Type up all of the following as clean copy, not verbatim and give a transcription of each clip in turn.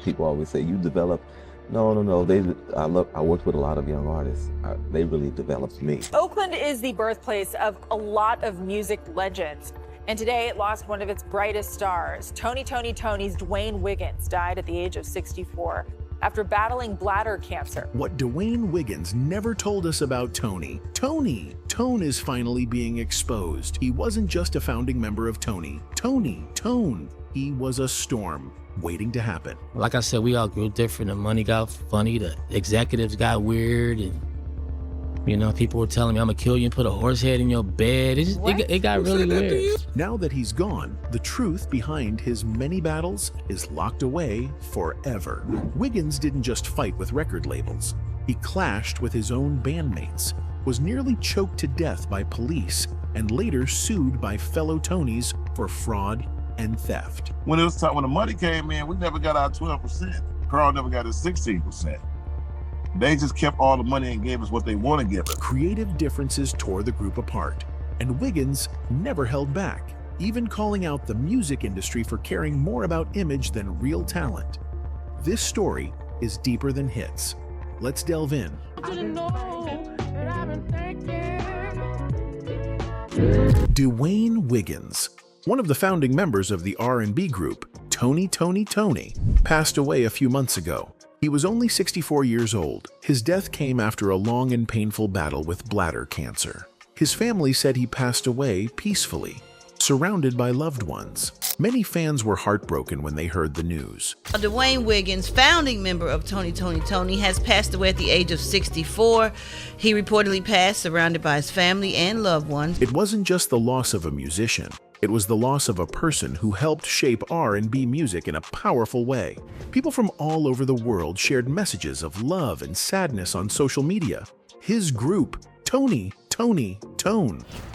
people always say, you develop. No, no, no. I worked with a lot of young artists. They really developed me. Oakland is the birthplace of a lot of music legends. And today it lost one of its brightest stars. Tony's D'Wayne Wiggins died at the age of 64 after battling bladder cancer. What D'Wayne Wiggins never told us about Toni. Tone is finally being exposed. He wasn't just a founding member of Tone. He was a storm waiting to happen. Like I said, we all grew different. The money got funny, the executives got weird, and you know, people were telling me, I'm gonna kill you and put a horse head in your bed. It got really weird. Now that he's gone, the truth behind his many battles is locked away forever. Wiggins didn't just fight with record labels. He clashed with his own bandmates, was nearly choked to death by police, and later sued by fellow Tonys for fraud and theft. When it was time, when the money came in, we never got our 12%. Carl never got his 16%. They just kept all the money and gave us what they want to give us. Creative differences tore the group apart, and Wiggins never held back, even calling out the music industry for caring more about image than real talent. This story is deeper than hits. Let's delve in. D'Wayne Wiggins, one of the founding members of the R&B group, Toni, passed away a few months ago. He was only 64 years old. His death came after a long and painful battle with bladder cancer. His family said he passed away peacefully, surrounded by loved ones. Many fans were heartbroken when they heard the news. D'Wayne Wiggins, founding member of Toni, has passed away at the age of 64. He reportedly passed surrounded by his family and loved ones. It wasn't just the loss of a musician. It was the loss of a person who helped shape R&B music in a powerful way. People from all over the world shared messages of love and sadness on social media. His group, Tone,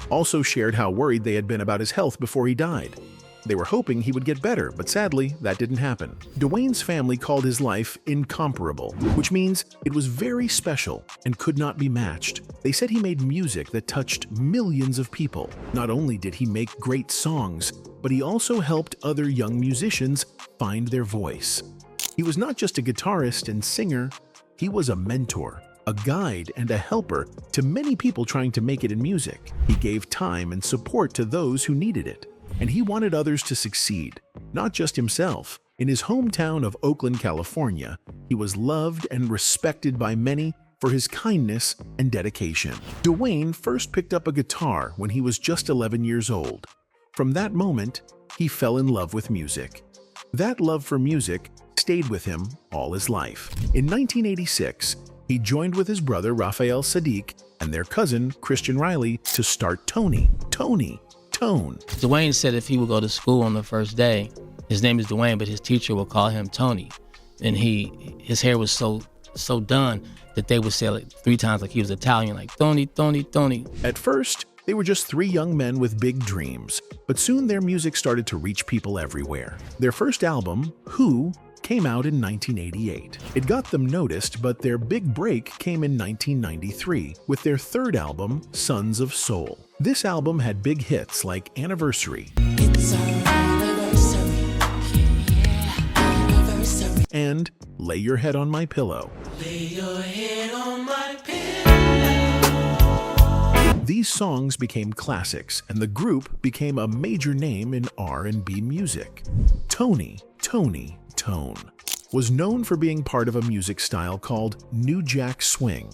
also shared how worried they had been about his health before he died. They were hoping he would get better, but sadly, that didn't happen. D'Wayne's family called his life incomparable, which means it was very special and could not be matched. They said he made music that touched millions of people. Not only did he make great songs, but he also helped other young musicians find their voice. He was not just a guitarist and singer, he was a mentor, a guide, and a helper to many people trying to make it in music. He gave time and support to those who needed it. And he wanted others to succeed, not just himself. In his hometown of Oakland, California, he was loved and respected by many for his kindness and dedication. D'Wayne first picked up a guitar when he was just 11 years old. From that moment, he fell in love with music. That love for music stayed with him all his life. In 1986, he joined with his brother Raphael Sadiq and their cousin Christian Riley to start Tone. D'Wayne said if he would go to school on the first day, his name is D'Wayne, but his teacher would call him Tony. And his hair was so done that they would say like 3 times like he was Italian, like Tony. At first, they were just 3 young men with big dreams, but soon their music started to reach people everywhere. Their first album, Who, came out in 1988. It got them noticed, but their big break came in 1993 with their third album, Sons of Soul. This album had big hits like Anniversary and Lay Your Head on My Pillow. Lay your head on my pillow. These songs became classics, and the group became a major name in R&B music. Tone was known for being part of a music style called New Jack Swing.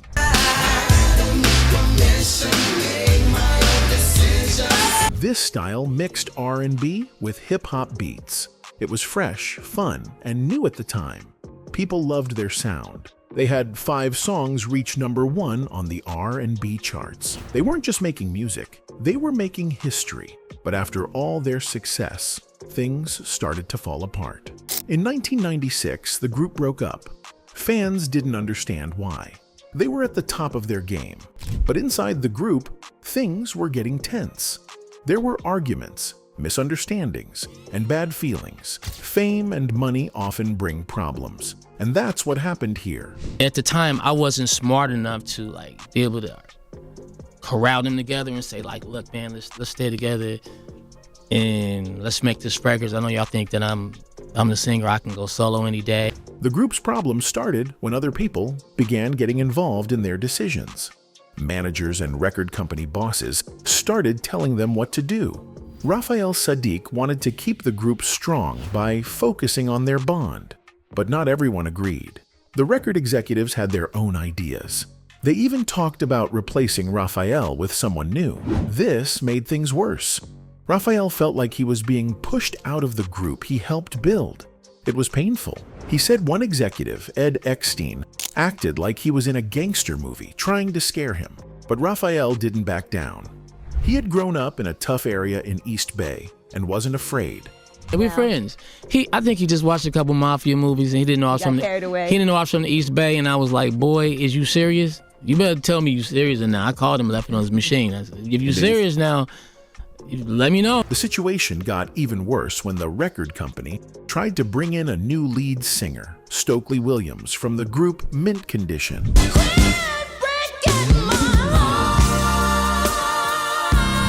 This style mixed R&B with hip-hop beats. It was fresh, fun, and new at the time. People loved their sound. They had 5 songs reach #1 on the R&B charts. They weren't just making music, they were making history. But after all their success, things started to fall apart. In 1996, the group broke up. Fans didn't understand why. They were at the top of their game. But inside the group, things were getting tense. There were arguments, misunderstandings, and bad feelings. Fame and money often bring problems. And that's what happened here. At the time, I wasn't smart enough to be able to corral them together and say look, man, let's stay together and let's make this record. I know y'all think that I'm I'm the singer, I can go solo any day. The group's problems started when other people began getting involved in their decisions. Managers and record company bosses started telling them what to do. Raphael Saadiq wanted to keep the group strong by focusing on their bond, but not everyone agreed. The record executives had their own ideas. They even talked about replacing Raphael with someone new. This made things worse. Raphael felt like he was being pushed out of the group he helped build. It was painful. He said one executive, Ed Eckstein, acted like he was in a gangster movie trying to scare him. But Raphael didn't back down. He had grown up in a tough area in East Bay and wasn't afraid. We're friends. I think he just watched a couple mafia movies and he didn't know I was from the East Bay, and I was like, boy, is you serious? You better tell me you serious. And now I called him and left it on his machine. I said, if you serious now, let me know. The situation got even worse when the record company tried to bring in a new lead singer, Stokely Williams, from the group Mint Condition.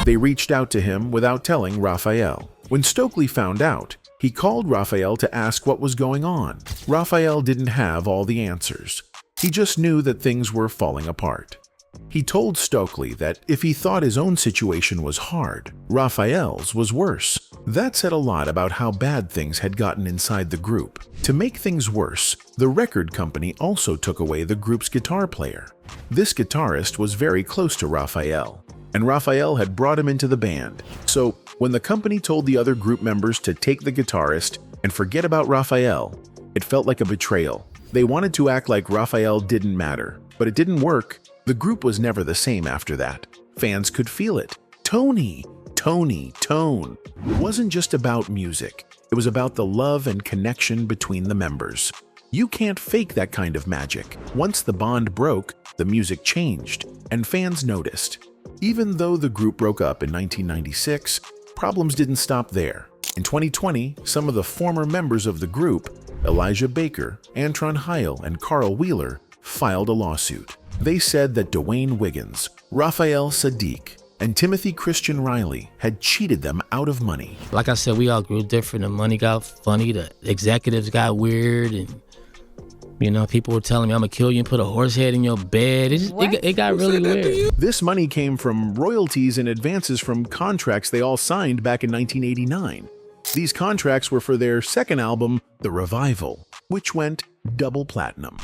They reached out to him without telling Raphael. When Stokely found out, he called Raphael to ask what was going on. Raphael didn't have all the answers. He just knew that things were falling apart. He told Stokely that if he thought his own situation was hard, Raphael's was worse. That said a lot about how bad things had gotten inside the group. To make things worse, the record company also took away the group's guitar player. This guitarist was very close to Raphael, and Raphael had brought him into the band. So when the company told the other group members to take the guitarist and forget about Raphael, it felt like a betrayal. They wanted to act like Raphael didn't matter, but it didn't work. The group was never the same after that. Fans could feel it. Toni. It wasn't just about music. It was about the love and connection between the members. You can't fake that kind of magic. Once the bond broke, the music changed, and fans noticed. Even though the group broke up in 1996, problems didn't stop there. In 2020, some of the former members of the group, Elijah Baker, Antron Heil, and Carl Wheeler, filed a lawsuit. They said that D'Wayne Wiggins, Raphael Saadiq, and Timothy Christian Riley had cheated them out of money. Like I said, we all grew different. The money got funny, the executives got weird, and people were telling me, I'm gonna kill you and put a horse head in your bed. It got really weird. This money came from royalties and advances from contracts they all signed back in 1989. These contracts were for their second album, The Revival, which went double platinum.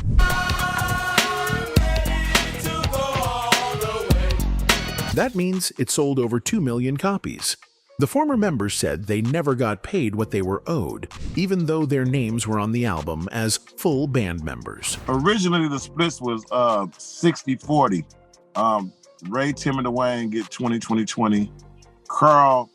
That means it sold over 2 million copies. The former members said they never got paid what they were owed, even though their names were on the album as full band members. Originally, the splits was 60-40. Ray, Tim, and D'Wayne get 20. Carl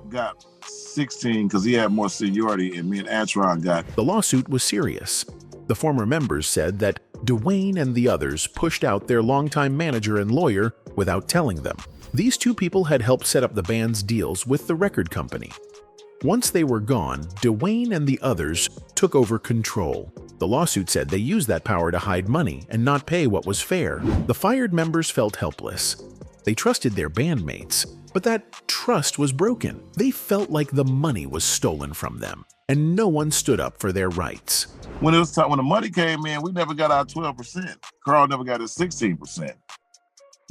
got 16 because he had more seniority, and me and Antron got. The lawsuit was serious. The former members said that D'Wayne and the others pushed out their longtime manager and lawyer without telling them. These two people had helped set up the band's deals with the record company. Once they were gone, D'Wayne and the others took over control. The lawsuit said they used that power to hide money and not pay what was fair. The fired members felt helpless. They trusted their bandmates, but that trust was broken. They felt like the money was stolen from them, and no one stood up for their rights. When the money came in, we never got our 12%. Carl never got his 16%.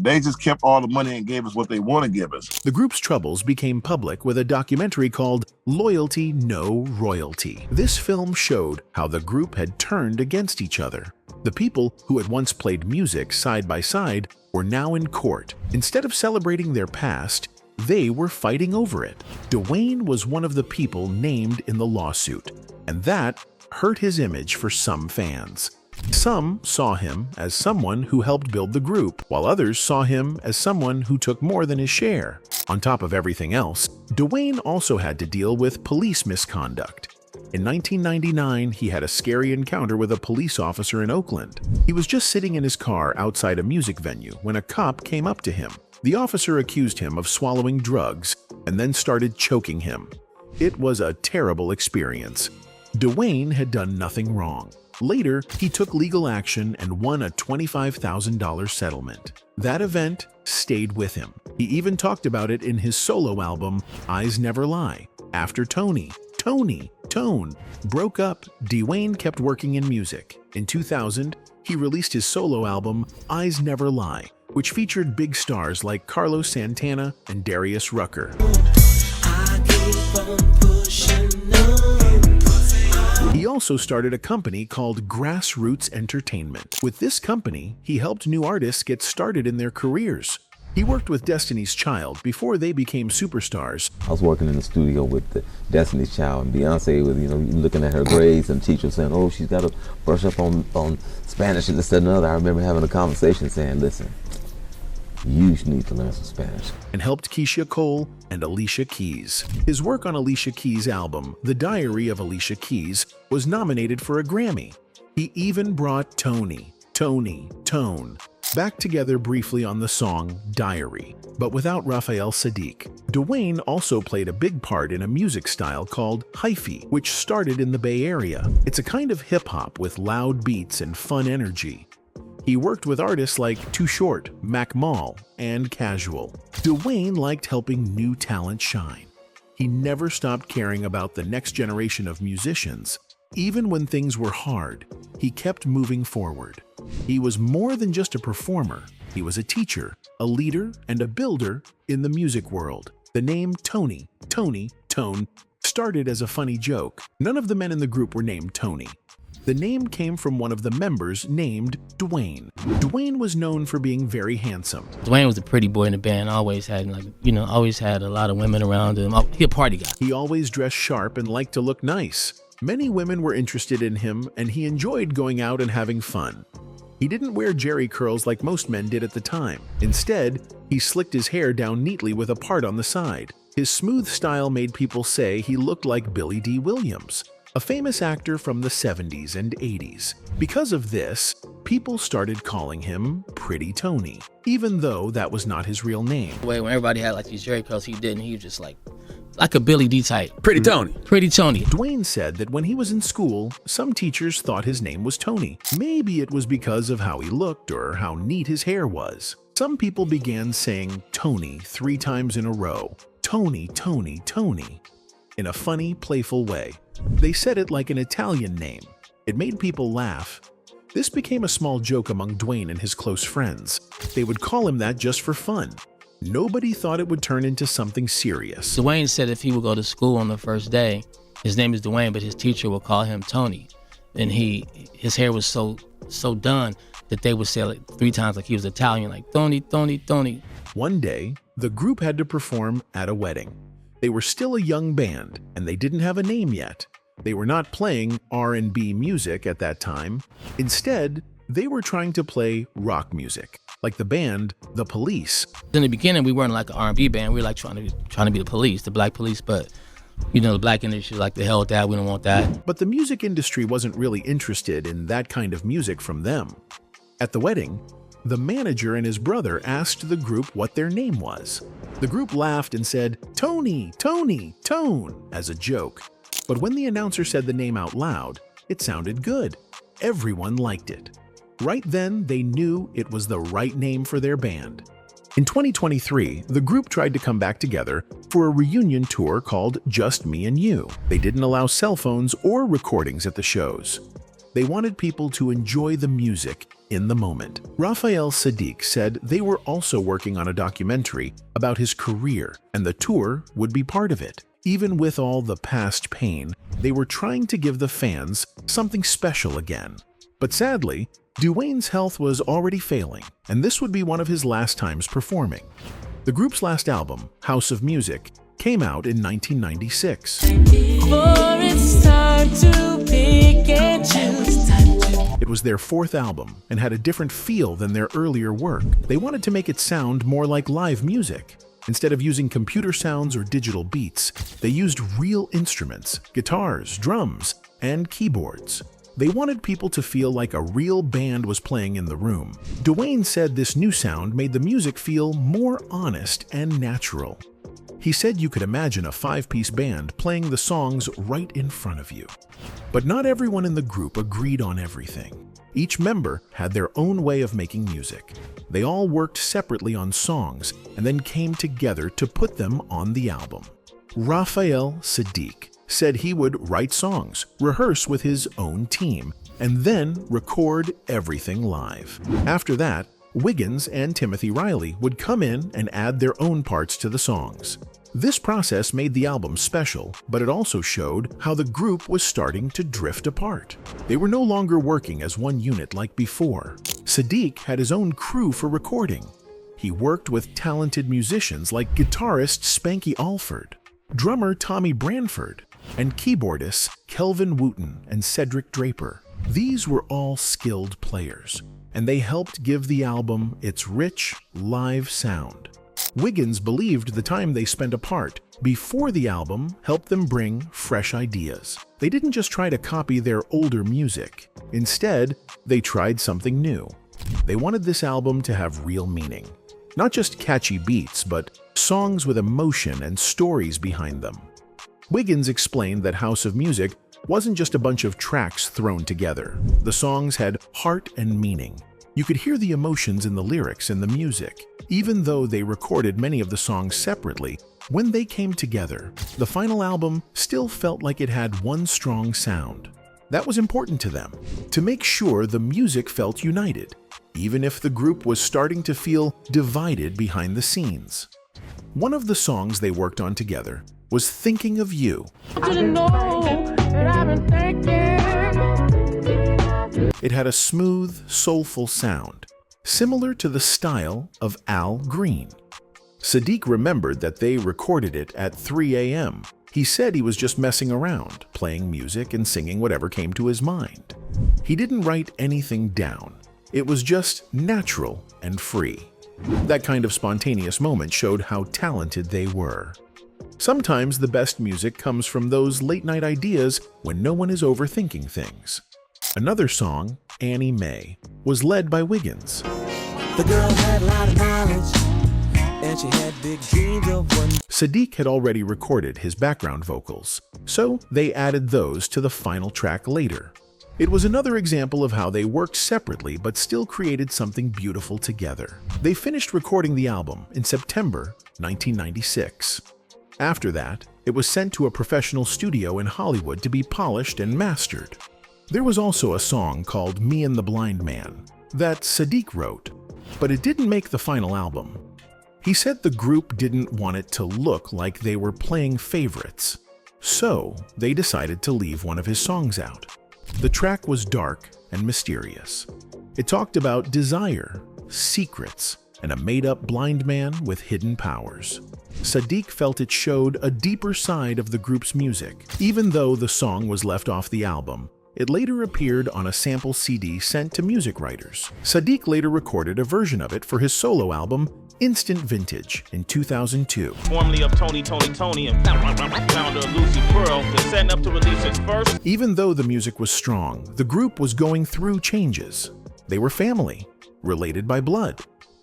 They just kept all the money and gave us what they want to give us. The group's troubles became public with a documentary called Loyalty, No Royalty. This film showed how the group had turned against each other. The people who had once played music side by side were now in court. Instead of celebrating their past, they were fighting over it. D'Wayne was one of the people named in the lawsuit, and that hurt his image for some fans. Some saw him as someone who helped build the group, while others saw him as someone who took more than his share. On top of everything else, D'Wayne also had to deal with police misconduct. In 1999, he had a scary encounter with a police officer in Oakland. He was just sitting in his car outside a music venue when a cop came up to him. The officer accused him of swallowing drugs and then started choking him. It was a terrible experience. D'Wayne had done nothing wrong. Later, he took legal action and won a $25,000 settlement. That event stayed with him. He even talked about it in his solo album, Eyes Never Lie. After Toni, Tone broke up, D'Wayne kept working in music. In 2000, he released his solo album, Eyes Never Lie, which featured big stars like Carlos Santana and Darius Rucker. He also started a company called Grassroots Entertainment. With this company, he helped new artists get started in their careers. He worked with Destiny's Child before they became superstars. I was working in the studio with the Destiny's Child, and Beyonce was, looking at her grades, and the teacher was saying, oh, she's got to brush up on Spanish and this, that, and another. I remember having a conversation saying, listen, you need to learn some Spanish. And helped Keisha Cole and Alicia Keys. His work on Alicia Keys' album, The Diary of Alicia Keys, was nominated for a Grammy. He even brought Toni, Tone, back together briefly on the song Diary, but without Raphael Saadiq. D'Wayne also played a big part in a music style called hyphy, which started in the Bay Area. It's a kind of hip-hop with loud beats and fun energy. He worked with artists like Too Short, Mac Mall, and Casual. D'Wayne liked helping new talent shine. He never stopped caring about the next generation of musicians. Even when things were hard, he kept moving forward. He was more than just a performer. He was a teacher, a leader, and a builder in the music world. The name Toni, Tone, started as a funny joke. None of the men in the group were named Toni. The name came from one of the members named D'Wayne. D'Wayne was known for being very handsome. D'Wayne was the pretty boy in the band. Always had always had a lot of women around him. He a party guy. He always dressed sharp and liked to look nice. Many women were interested in him, and he enjoyed going out and having fun. He didn't wear jerry curls like most men did at the time. Instead, he slicked his hair down neatly with a part on the side. His smooth style made people say he looked like Billy D. Williams, a famous actor from the 70s and 80s. Because of this, people started calling him Pretty Tony, even though that was not his real name. When everybody had like these jerry curls, he didn't. He was just like a Billy D type. Pretty Tony. Pretty Tony. D'Wayne said that when he was in school, some teachers thought his name was Tony. Maybe it was because of how he looked or how neat his hair was. Some people began saying Tony 3 times in a row. Tony, in a funny, playful way. They said it like an Italian name. It made people laugh. This became a small joke among D'Wayne and his close friends. They would call him that just for fun. Nobody thought it would turn into something serious. D'Wayne said if he would go to school on the first day, his name is D'Wayne, but his teacher would call him Tony. And his hair was so done that they would say it like 3 times like he was Italian, like Tony. One day, the group had to perform at a wedding. They were still a young band, and they didn't have a name yet. They were not playing R&B music at that time. Instead, they were trying to play rock music, like the band The Police. In the beginning, we weren't like an R&B band. We were like trying to be the Police, the Black Police, but the black industry like, the hell with that, we don't want that. But the music industry wasn't really interested in that kind of music from them. At the wedding, the manager and his brother asked the group what their name was. The group laughed and said, Tony, Tone, as a joke. But when the announcer said the name out loud, it sounded good. Everyone liked it. Right then, they knew it was the right name for their band. In 2023, the group tried to come back together for a reunion tour called Just Me and You. They didn't allow cell phones or recordings at the shows. They wanted people to enjoy the music in the moment. Raphael Saadiq said they were also working on a documentary about his career, and the tour would be part of it. Even with all the past pain, they were trying to give the fans something special again. But sadly, D'Wayne's health was already failing, and this would be one of his last times performing. The group's last album, House of Music, came out in 1996. It was their 4th album and had a different feel than their earlier work. They wanted to make it sound more like live music. Instead of using computer sounds or digital beats, they used real instruments, guitars, drums, and keyboards. They wanted people to feel like a real band was playing in the room. D'Wayne said this new sound made the music feel more honest and natural. He said you could imagine a 5-piece band playing the songs right in front of you. But not everyone in the group agreed on everything. Each member had their own way of making music. They all worked separately on songs and then came together to put them on the album. Raphael Saadiq said he would write songs, rehearse with his own team, and then record everything live. After that, Wiggins and Timothy Riley would come in and add their own parts to the songs. This process made the album special, but it also showed how the group was starting to drift apart. They were no longer working as one unit like before. Sadiq had his own crew for recording. He worked with talented musicians like guitarist Spanky Alford, drummer Tommy Branford, and keyboardists Kelvin Wooten and Cedric Draper. These were all skilled players, and they helped give the album its rich, live sound. Wiggins believed the time they spent apart before the album helped them bring fresh ideas. They didn't just try to copy their older music. Instead, they tried something new. They wanted this album to have real meaning. Not just catchy beats, but songs with emotion and stories behind them. Wiggins explained that House of Music wasn't just a bunch of tracks thrown together. The songs had heart and meaning. You could hear the emotions in the lyrics and the music. Even though they recorded many of the songs separately, when they came together, the final album still felt like it had one strong sound. That was important to them, to make sure the music felt united, even if the group was starting to feel divided behind the scenes. One of the songs they worked on together was Thinking of You. It had a smooth, soulful sound, similar to the style of Al Green. Sadiq remembered that they recorded it at 3 a.m. He said he was just messing around, playing music and singing whatever came to his mind. He didn't write anything down. It was just natural and free. That kind of spontaneous moment showed how talented they were. Sometimes the best music comes from those late-night ideas when no one is overthinking things. Another song, Annie Mae, was led by Wiggins. The girl had a lot of knowledge, and she had big dreams of one. Sadiq had already recorded his background vocals, so they added those to the final track later. It was another example of how they worked separately but still created something beautiful together. They finished recording the album in September 1996. After that, it was sent to a professional studio in Hollywood to be polished and mastered. There was also a song called Me and the Blind Man that Sadiq wrote, but it didn't make the final album. He said the group didn't want it to look like they were playing favorites, so they decided to leave one of his songs out. The track was dark and mysterious. It talked about desire, secrets, and a made-up blind man with hidden powers. Sadiq felt it showed a deeper side of the group's music. Even though the song was left off the album, it later appeared on a sample CD sent to music writers. Sadiq later recorded a version of it for his solo album, Instant Vintage, in 2002. Formerly of Toni, and founder of Lucy Pearl, they're setting up to release its first. Even though the music was strong, the group was going through changes. They were family, related by blood,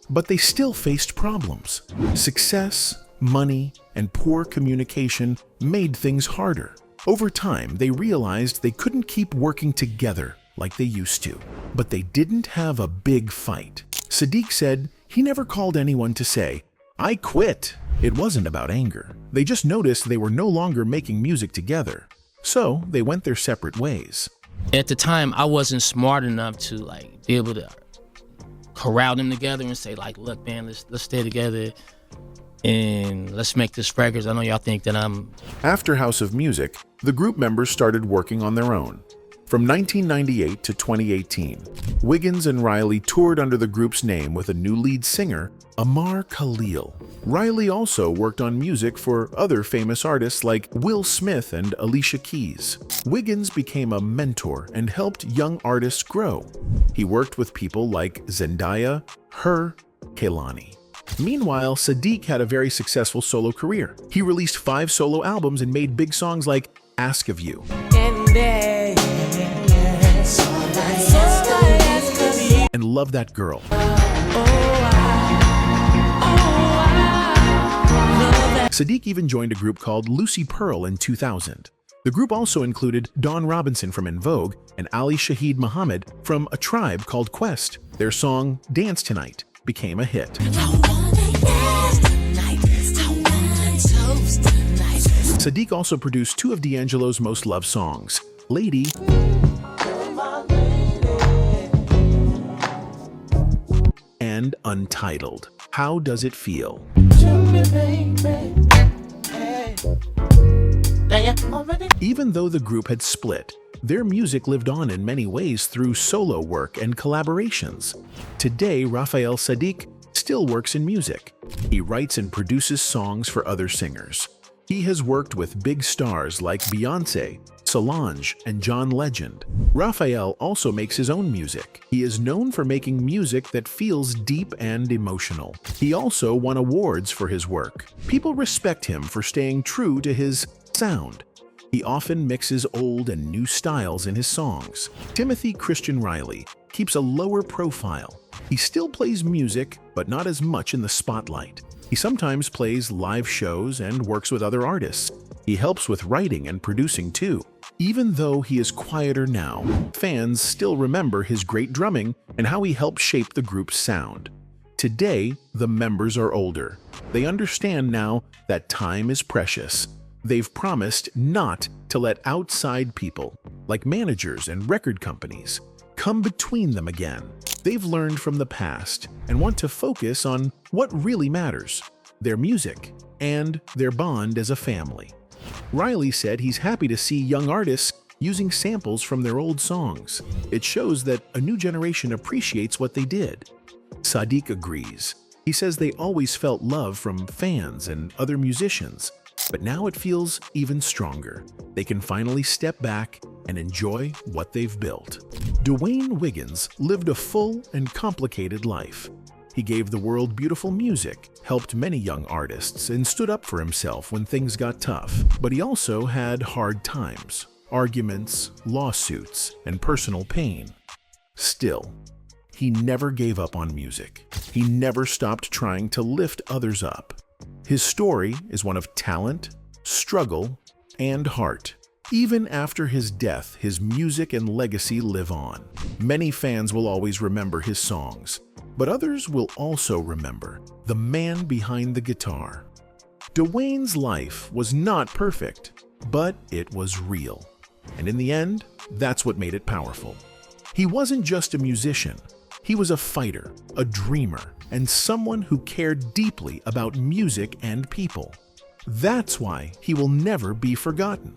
but they still faced problems. Success, money, and poor communication made things harder. Over time, they realized they couldn't keep working together like they used to, but they didn't have a big fight. Sadiq said he never called anyone to say, "I quit." It wasn't about anger. They just noticed they were no longer making music together, so they went their separate ways. At the time, I wasn't smart enough to be able to corral them together and say look, man, let's stay together and let's make this record. I know y'all think that I'm... After House of Music, the group members started working on their own. From 1998 to 2018, Wiggins and Riley toured under the group's name with a new lead singer, Amar Khalil. Riley also worked on music for other famous artists like Will Smith and Alicia Keys. Wiggins became a mentor and helped young artists grow. He worked with people like Zendaya, Her, Kehlani. Meanwhile, Sadiq had a very successful solo career. He released 5 solo albums and made big songs like Ask of You. And Love That Girl. Sadiq even joined a group called Lucy Pearl in 2000. The group also included Dawn Robinson from En Vogue and Ali Shaheed Muhammad from a tribe called Quest. Their song, Dance Tonight, became a hit. Sadiq also produced two of D'Angelo's most loved songs, Lady and Untitled. How Does It Feel? Even though the group had split, their music lived on in many ways through solo work and collaborations. Today, Raphael Saadiq still works in music. He writes and produces songs for other singers. He has worked with big stars like Beyoncé, Solange, and John Legend. Raphael also makes his own music. He is known for making music that feels deep and emotional. He also won awards for his work. People respect him for staying true to his sound. He often mixes old and new styles in his songs. Timothy Christian Riley keeps a lower profile. He still plays music, but not as much in the spotlight. He sometimes plays live shows and works with other artists. He helps with writing and producing too. Even though he is quieter now, fans still remember his great drumming and how he helped shape the group's sound. Today, the members are older. They understand now that time is precious. They've promised not to let outside people, like managers and record companies, come between them again. They've learned from the past and want to focus on what really matters, their music and their bond as a family. Riley said he's happy to see young artists using samples from their old songs. It shows that a new generation appreciates what they did. Sadiq agrees. He says they always felt love from fans and other musicians, but now it feels even stronger. They can finally step back and enjoy what they've built. D'Wayne Wiggins lived a full and complicated life. He gave the world beautiful music, helped many young artists, and stood up for himself when things got tough. But he also had hard times, arguments, lawsuits, and personal pain. Still, he never gave up on music. He never stopped trying to lift others up. His story is one of talent, struggle, and heart. Even after his death, his music and legacy live on. Many fans will always remember his songs, but others will also remember the man behind the guitar. D'Wayne's life was not perfect, but it was real. And in the end, that's what made it powerful. He wasn't just a musician. He was a fighter, a dreamer, and someone who cared deeply about music and people. That's why he will never be forgotten.